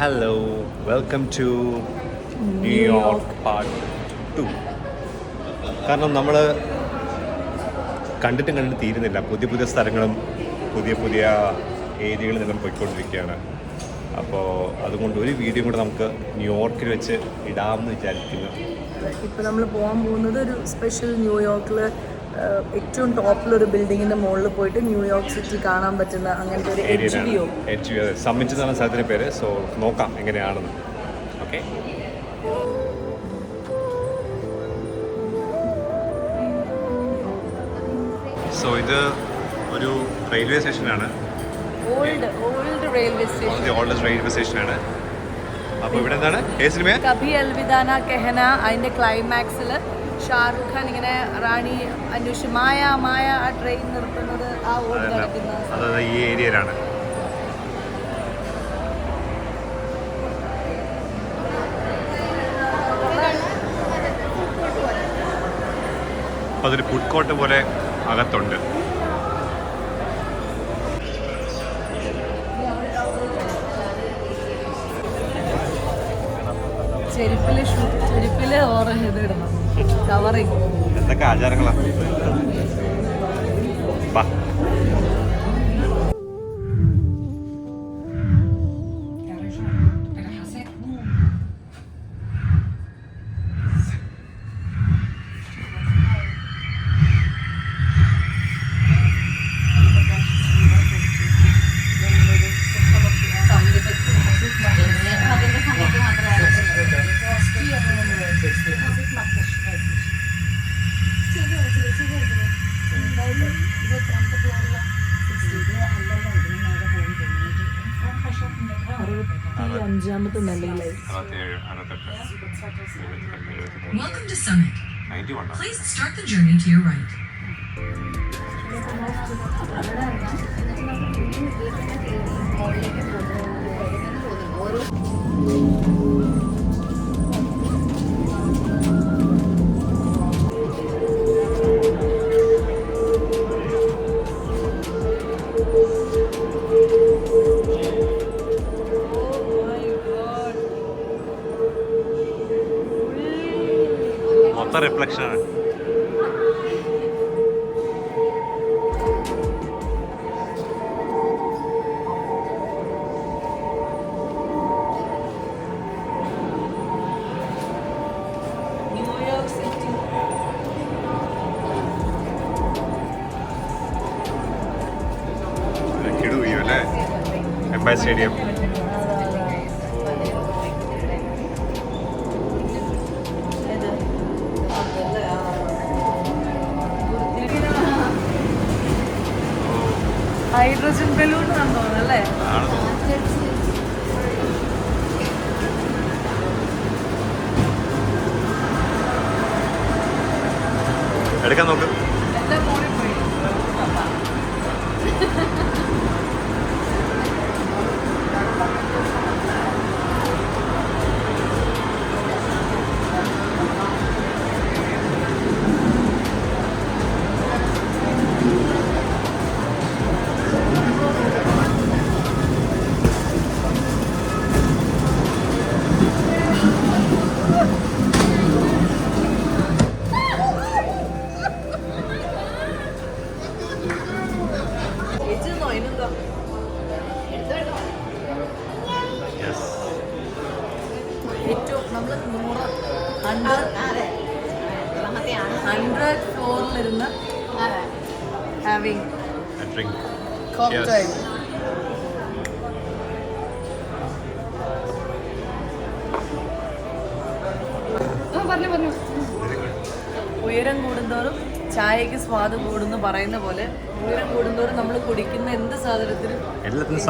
Hello welcome to New York part 2. കാരണം നമ്മൾ കണ്ടിട്ട് തീരുന്നില്ല. പുതിയ പുതിയ സ്ഥലങ്ങളും പുതിയ പുതിയ ഏരിയകളും നമ്മൾ പോയിക്കൊണ്ടിരിക്കുകയാണ്. അപ്പോൾ അതുകൊണ്ട് ഒരു വീഡിയോ കൂടെ നമുക്ക് ന്യൂയോർക്കിൽ വെച്ച് ഇടാമെന്ന് വിചാരിക്കുന്നു. ഇപ്പോൾ നമ്മൾ പോകാൻ പോകുന്നത് ഒരു സ്പെഷ്യൽ ന്യൂയോർക്കിൽ ഏറ്റവും ടോപ്പിലൊരു ബിൽഡിങ്ങിൻ്റെ മുകളിൽ പോയിട്ട് ന്യൂയോർക്ക് സിറ്റി കാണാൻ പറ്റുന്ന അങ്ങനത്തെ ഒരു HVO സമ്മിറ്റ് എന്നാണ് സ്ഥലത്തിൻ്റെ പേര്. സോ നോക്കാം എങ്ങനെയാണെന്ന്. ഓക്കെ, സോ ഇത് ഒരു റെയിൽവേ സ്റ്റേഷനാണ്. Old railway station, oldest railway സ്റ്റേഷനാണ്. അപ്പോൾ ഇവിടെ എന്താണ് സിനിമ കഭി അൽവിദാ നാ കെഹന. അതിൻ്റെ ക്ലൈമാക്സിൽ ഷാറുഖ് ഖാൻ ഇങ്ങനെ റാണി അന്വേഷിച്ച് മായ ആ ട്രെയിൻ നിർത്തുന്നത് ആ ഓടി നടക്കുന്ന അതായത് ഈ ഏരിയയിലാണ്. അപ്പോൾ അതൊരു ഫുഡ് കോർട്ട് പോലെ അകത്തുണ്ട്. ചെരുപ്പില് ഓറഞ്ച് ഇത് ഇടണം, കവറിങ്. എന്തൊക്കെ ആചാരങ്ങളാണ്. Welcome to Summit. Please start the journey to your right. മൊത്തം റിഫ്ലക്ഷനാണ്. Empire stadium. ഹൈഡ്രജൻ ബലൂൺ തോന്നുന്നല്ലേ. എടുക്കാൻ നോക്ക്. ഏറ്റവും നമ്മൾ 100 ഫ്ലോറിലിരുന്ന് ഹാവിങ് കോക്ടെയിൽ. ഉയരം കൂടുന്തോറും ചായക്ക് സ്വാദ് കൂടുന്നു പറയുന്ന പോലെ ഉയരം കൂടുന്തോറും നമ്മൾ കുടിക്കുന്ന എന്ത് സാധനത്തിനും എല്ലാത്തിനും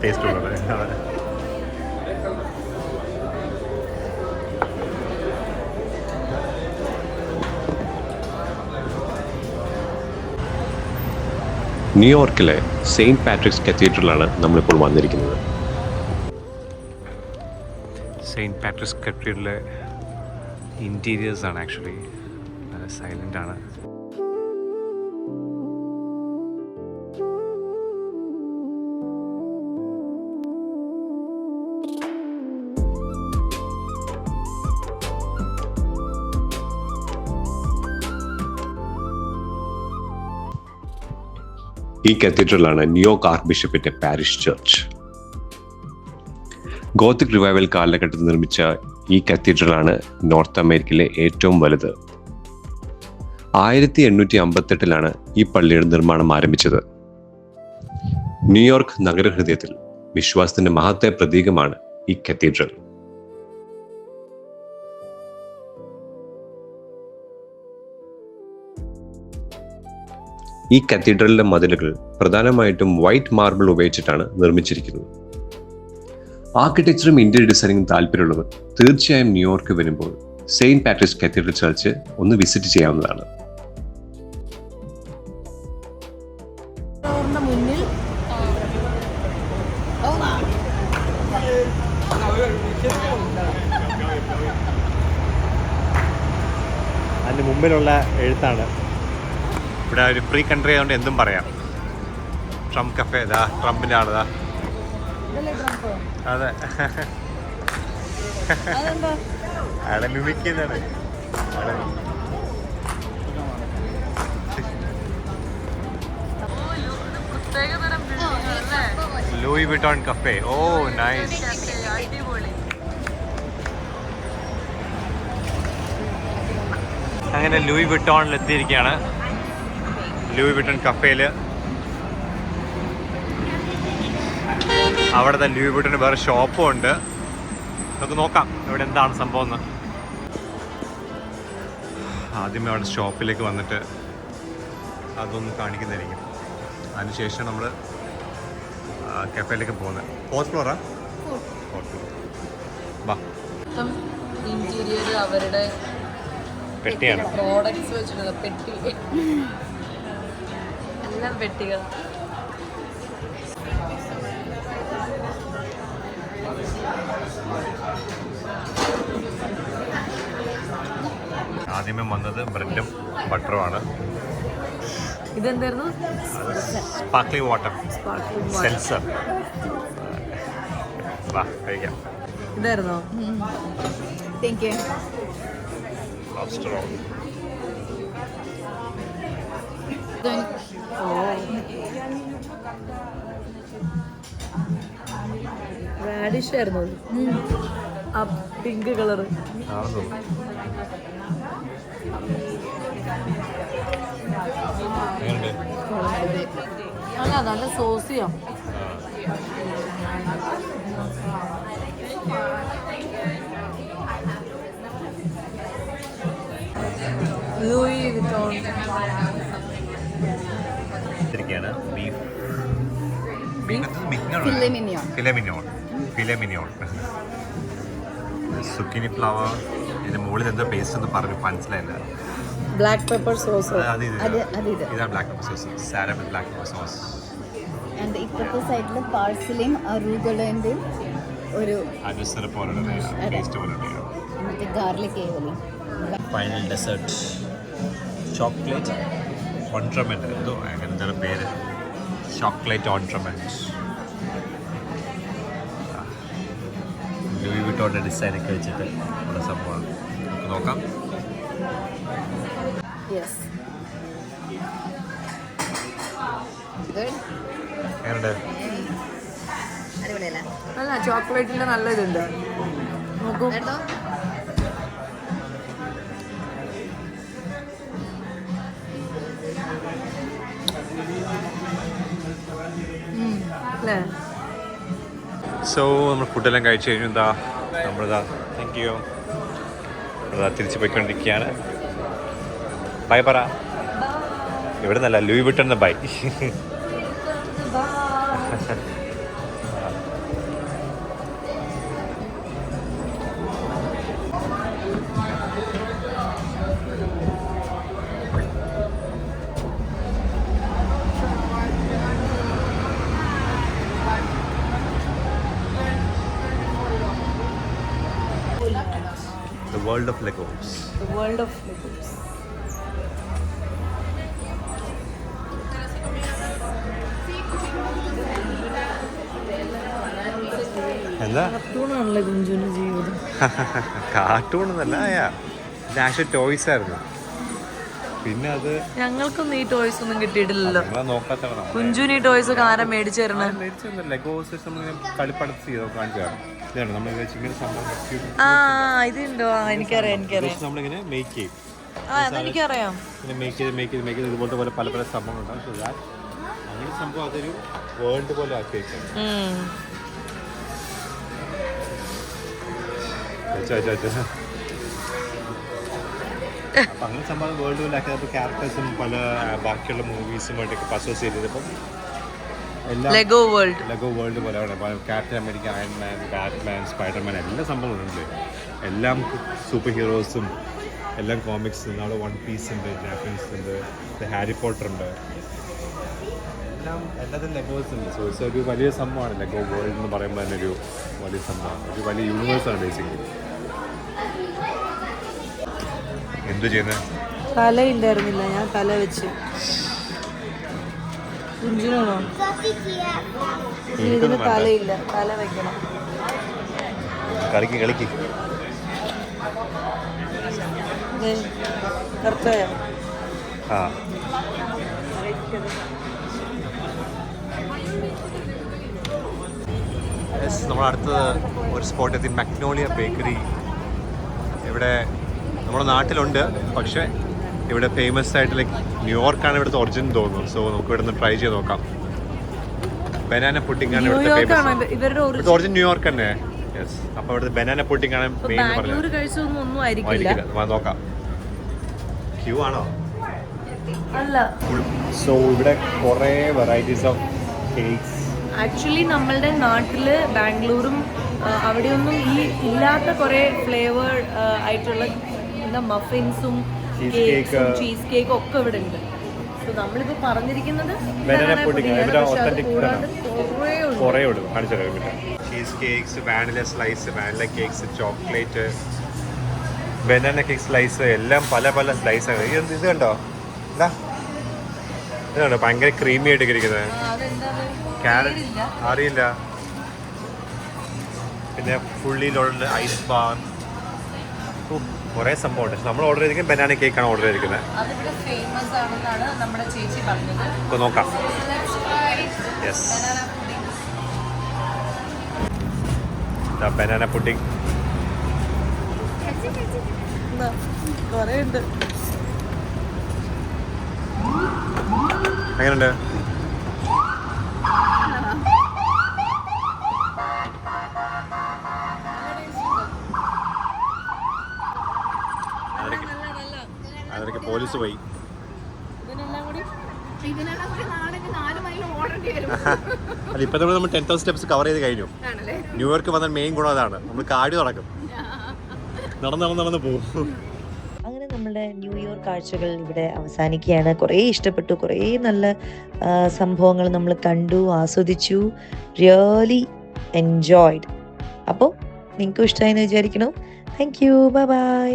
ടേസ്റ്റ് ഉള്ളത്. ന്യൂയോർക്കിലെ സെയിൻറ്റ് പാട്രിക്സ് കത്തീഡ്രലാണ് നമ്മളിപ്പോൾ വന്നിരിക്കുന്നത്. സെയിൻറ്റ് പാട്രിക്സ് കത്തീഡ്രലിലെ ഇൻറ്റീരിയേഴ്സാണ് ആക്ച്വലി സൈലൻ്റാണ്. ഈ കത്തീഡ്രലാണ് ന്യൂയോർക്ക് ആർച്ച് ബിഷപ്പിന്റെ പാരിഷ് ചർച്ച്. ഗോത്തിക് റിവൈവൽ കാലഘട്ടത്തിൽ നിർമ്മിച്ച ഈ കത്തീഡ്രലാണ് നോർത്ത് അമേരിക്കയിലെ ഏറ്റവും വലുത്. 1858 ഈ പള്ളിയുടെ നിർമ്മാണം ആരംഭിച്ചത്. ന്യൂയോർക്ക് നഗരഹൃദയത്തിൽ വിശ്വാസത്തിന്റെ മഹത്തായ പ്രതീകമാണ് ഈ കത്തീഡ്രൽ. ഈ കത്തീഡ്രലിന്റെ മതിലുകൾ പ്രധാനമായിട്ടും വൈറ്റ് മാർബിൾ ഉപയോഗിച്ചിട്ടാണ് നിർമ്മിച്ചിരിക്കുന്നത്. ആർക്കിടെക്ചറും ഇന്റീരിയർ ഡിസൈനിങ്ങും താല്പര്യമുള്ളവർ തീർച്ചയായും ന്യൂയോർക്ക് വരുമ്പോൾ സെയിന്റ് പാട്രിക്സ് കത്തീഡ്രൽ ചർച്ച് ഒന്ന് വിസിറ്റ് ചെയ്യാവുന്നതാണ്. മുന്നിൽ അതിൻ്റെ മുമ്പിലുള്ള എഴുത്താണ്. ഇവിടെ ഒരു ഫ്രീ കൺട്രി ആയതുകൊണ്ട് എന്തും പറയാം. ട്രംപ് കഫേ ഇതാ, ട്രംപിൻ്റെ ആളതാ. അതെ, അയാളെ മിമിക്കുന്നതാണ്. Louis Vuitton cafe. Oh nice. അങ്ങനെ ലൂയി വിട്ടോണിൽ എത്തിയിരിക്കുകയാണ്. ലൂയി വിട്ടൺ കഫേയിൽ അവിടുത്തെ ലൂയി വിട്ടന് വേറെ ഷോപ്പും ഉണ്ട്. നമുക്ക് നോക്കാം ഇവിടെ എന്താണ് സംഭവം എന്ന്. ആദ്യമേ അവിടെ ഷോപ്പിലേക്ക് വന്നിട്ട് അതൊന്ന് കാണിക്കുന്നതായിരിക്കും. അതിനുശേഷം നമ്മൾ കഫേയിലേക്ക് പോകുന്നത്. 4th ഫ്ലോറാ? 4th floor. വാ. ഇന്റീരിയർ അവരുടെ പെട്ടിയാണ്. പ്രോഡക്ട്സ് വെച്ചിട്ടുള്ള പെട്ടി, എല്ലാം പെട്ടികൾ. ആദ്യമേ വന്നത് ബ്രെഡും ബട്ടറുമാണ്. ഇതെന്തായിരുന്നു? Sparkling water, seltzer. വാ കഴിക്കാം. ഇതായിരുന്നോ? Thank you. Lobster roll. Radish ആയിരുന്നു ആ പിങ്ക് കളറ്. അല്ല നല്ല സോസിയോ. Louis Vuitton zucchini flower. ഇതിന്റെ മുകളിൽ എന്താ പേസ്റ്റ് എന്ന് പറഞ്ഞു മനസ്സിലായില്ല. Black pepper sauce. ഇതാണ് black pepper sauce. Salad with black pepper sauce. And ഇപ്പുറത്തെ സൈഡിൽ പാഴ്സലും അറൂഗളേൻ്റെ ഒരു അജസ്റ്റർ പോലുള്ള ടേസ്റ്റ് പോലുള്ള. മറ്റേ ഗാർലിക് ഏവലും. Final dessert chocolate entremet. എന്തോ അങ്ങനത്തെ പേര്. ചോക്ലേറ്റ് ഓൺട്രമെന്റ്. ലൂയി വിട്ടോണിന്റെ ഡിസൈനൊക്കെ വെച്ചിട്ട് ഉള്ള സംഭവമാണ്. നോക്കാം. അല്ല ചോക്ലേറ്റിന്റെ നല്ല ഇതുണ്ട്. നോക്കൂ. അല്ലേ? സോ നമ്മൾ ഫുഡെല്ലാം കഴിച്ചു കഴിഞ്ഞു. എന്താ നമ്മളിതാ താങ്ക് യു തിരിച്ച് പോയിക്കൊണ്ടിരിക്കുകയാണ്. ബൈ പറ. ഇവിടെ നല്ല Louis Vuitton bye. The world of Legos. The world of Legos. എന്താ കാർട്ടൂണാണല്ലേ കുഞ്ചുവിന്റെ ജീവിതം. കാർട്ടൂൺ എന്നല്ല, ഇത് ആക്ച്വലി ടോയ്സ് ആയിരുന്നു. പിന്നെ അത് ഞങ്ങൾക്കൊന്നും ഈ ടോയ്സ് ഒന്നും കിട്ടിയിട്ടില്ലല്ലോ. നമ്മളെ നോക്കാത്തതാണ്. കുഞ്ചുനി ടോയ്സ് ഒക്കെ ആരാ മേടിച്ചു തരണേ? ലെഗോസ് നമ്മളിങ്ങനെ കളിപ്പടത്ത് ചെയ്തോ കാണിച്ചാണ്. ഇതാണ് നമ്മൾ ഇങ്ങനെ സംഭവം. ആ ഇതുണ്ടോ? എനിക്കറിയാം. നമ്മളിങ്ങനെ മേക്ക് ചെയ്യും. അതെനിക്കറിയാം. പിന്നെ മേക്ക് ചെയ്ത് ഇതുപോലത്തെ പോലെ പല പല സംഭവങ്ങളുണ്ടാകും. സോ ദാറ്റ് അങ്ങനെ സംഭവം അതൊരു വേൾഡ് പോലെ ആക്കി വെക്കാം. അപ്പം അങ്ങനെ സംഭവം വേൾഡ് പോലെ ആക്കിയത്. അപ്പോൾ ക്യാരക്ടേഴ്സും പല ബാക്കിയുള്ള മൂവീസുമായിട്ടൊക്കെ അസോസിയേറ്റ് ചെയ്തപ്പം എല്ലാം ലെഗോ വേൾഡ് പോലെയാണ്. Captain America, Iron Man, Batman, Spider Man എല്ലാ സംഭവങ്ങളുണ്ട്. എല്ലാം സൂപ്പർ ഹീറോസും എല്ലാം കോമിക്സ്. നാളെ വൺ പീസ് ഉണ്ട്, ജാപ്പനീസ് ഉണ്ട്, ഹാരി പോട്ടർ ഉണ്ട്, എല്ലാത്തിനും ലെഗോസ് ഉണ്ട്. സോ ഇറ്റ്സ് ഒരു വലിയ സംഭവമാണ് ലെഗോ വേൾഡ് എന്ന് പറയുമ്പോൾ തന്നെ ഒരു വലിയ സംഭവമാണ്. ഒരു വലിയ യൂണിവേഴ്സാണ് ബേസിക്കലി. എന്തു ചെയ്യുന്നത്? തലയില്ലായിരുന്നില്ല, ഞാൻ തല വെച്ച്. കുഞ്ചിനാണോ? ഇതിന് തലയില്ല, തല വെക്കണം. കളിക്ക് കറക്റ്റായോ? ആ നമ്മൾ അടുത്തത് ഒരു സ്പോട്ട് എത്തി, മഗ്നോളിയ ബേക്കറി. ഇവിടെ നമ്മുടെ നാട്ടിലുണ്ട്, പക്ഷേ ഇവിടെ ഫേമസ് ആയിട്ട് ലൈക്ക് ന്യൂയോർക്കാണ് ഇവിടുത്തെ ഒറിജിൻ തോന്നുന്നു. സോ നമുക്ക് ഇവിടെ നിന്ന് ട്രൈ ചെയ്ത് നോക്കാം. ബനാന പുഡിംഗ് ആണ് ഇവിടുത്തെ ഫേമസ്. ഒറിജിൻ ന്യൂയോർക്ക് തന്നെ. യെസ്. അപ്പോൾ ഇവിടുത്തെ ബനാന പുഡിംഗ് ആണ് മെയിൻ പറഞ്ഞത്. നോക്കാം. ക്യൂ ആണോ? അല്ല. സോ ഇവിടെ കുറേ വെറൈറ്റീസ് ഓഫ് കേക്ക്സ്. ആക്ച്വലി നമ്മളുടെ നാട്ടില് ബാംഗ്ലൂരും അവിടെയൊന്നും ഈ ഇല്ലാത്ത കുറേ ഫ്ലേവേഡ് ആയിട്ടുള്ള മഫിൻസും കേക്ക്സും ചീസ് കേക്കും ഒക്കെ ഇവിടെ ഉണ്ട്. സോ നമ്മളിപ്പോൾ പറഞ്ഞിരിക്കുന്നത് കുറേ ഉണ്ട്. കാണിച്ചു തരാം. Cheese cakes, vanilla slice, vanilla cakes, chocolate, banana cake slice, എല്ലാം പല പല സ്ലൈസാണ്. ഇത് കണ്ടോ? ഇത് കണ്ടോ? ഭയങ്കര ക്രീമി ആയിട്ടൊക്കെ ഇരിക്കുന്നത്. ക്യാരറ്റ് അറിയില്ല. പിന്നെ ഫുള്ളിയിലുള്ള ഐസ് ബാർ, കുറേ സംഭവമുണ്ട്. നമ്മൾ ഓർഡർ ചെയ്തിരിക്കുന്നത് ബനാന കേക്കാണ് ഓർഡർ ചെയ്തിരിക്കുന്നത്. ഇപ്പോൾ നോക്കാം. Yes, banana pudding. എങ്ങനെയുണ്ട്? അതിനൊക്കെ പോലീസ് പോയി. അല്ല, ഇപ്പം നമ്മൾ 10,000 സ്റ്റെപ്സ് കവർ ചെയ്ത് കഴിഞ്ഞു. ന്യൂയോർക്ക് വന്ന മെയിൻ ഗുണം അതാണ്, നമ്മൾ കാടി നടക്കും, നടന്ന് പോകും. അങ്ങനെ നമ്മുടെ ന്യൂയോർക്ക് കാഴ്ചകൾ ഇവിടെ അവസാനിക്കുകയാണ്. കുറേ ഇഷ്ടപ്പെട്ടു, കുറേ നല്ല സംഭവങ്ങൾ നമ്മൾ കണ്ടു, ആസ്വദിച്ചു. Really enjoyed. അപ്പോൾ നിങ്ങൾക്കും ഇഷ്ടമായി എന്ന് വിചാരിക്കണം. Thank you. Bye bye.